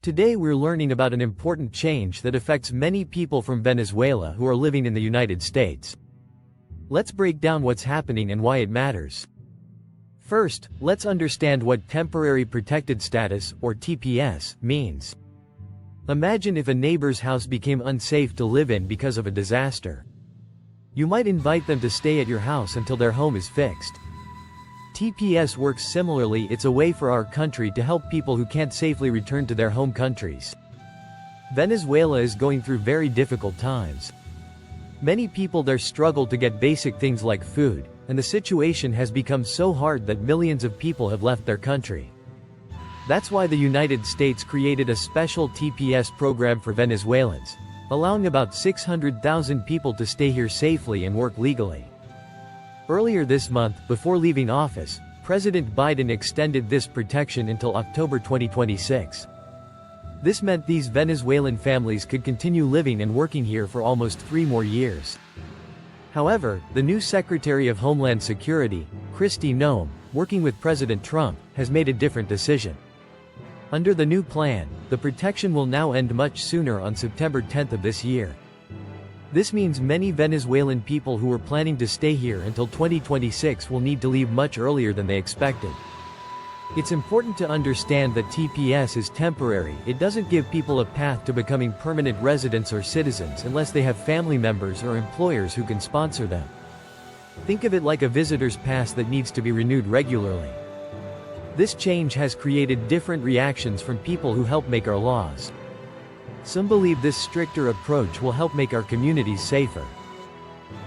Today we're learning about an important change that affects many people from Venezuela who are living in the United States. Let's break down what's happening and why it matters. First, let's understand what Temporary Protected Status, or TPS, means. Imagine if a neighbor's house became unsafe to live in because of a disaster. You might invite them to stay at your house until their home is fixed. TPS works similarly. It's a way for our country to help people who can't safely return to their home countries. Venezuela is going through very difficult times. Many people there struggle to get basic things like food, and the situation has become so hard that millions of people have left their country. That's why the United States created a special TPS program for Venezuelans, allowing about 600,000 people to stay here safely and work legally. Earlier this month, before leaving office, President Biden extended this protection until October 2026. This meant these Venezuelan families could continue living and working here for almost 3 more years. However, the new Secretary of Homeland Security, Kristi Noem, working with President Trump, has made a different decision. Under the new plan, the protection will now end much sooner on September 10th of this year. This means many Venezuelan people who were planning to stay here until 2026 will need to leave much earlier than they expected. It's important to understand that TPS is temporary. It doesn't give people a path to becoming permanent residents or citizens unless they have family members or employers who can sponsor them. Think of it like a visitor's pass that needs to be renewed regularly. This change has created different reactions from people who help make our laws. Some believe this stricter approach will help make our communities safer.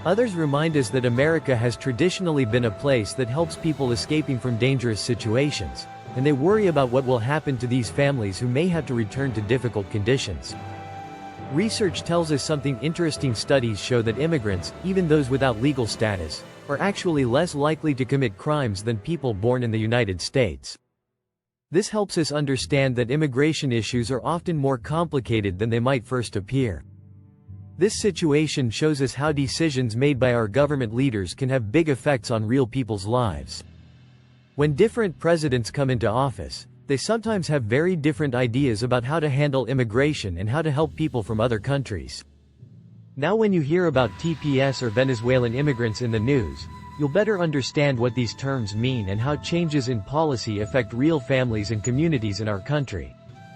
Others remind us that America has traditionally been a place that helps people escaping from dangerous situations, and they worry about what will happen to these families who may have to return to difficult conditions. Research tells us something interesting. Studies show that immigrants, even those without legal status, are actually less likely to commit crimes than people born in the United States. This helps us understand that immigration issues are often more complicated than they might first appear. This situation shows us how decisions made by our government leaders can have big effects on real people's lives. When different presidents come into office, they sometimes have very different ideas about how to handle immigration and how to help people from other countries. Now when you hear about TPS or Venezuelan immigrants in the news, you'll better understand what these terms mean and how changes in policy affect real families and communities in our country.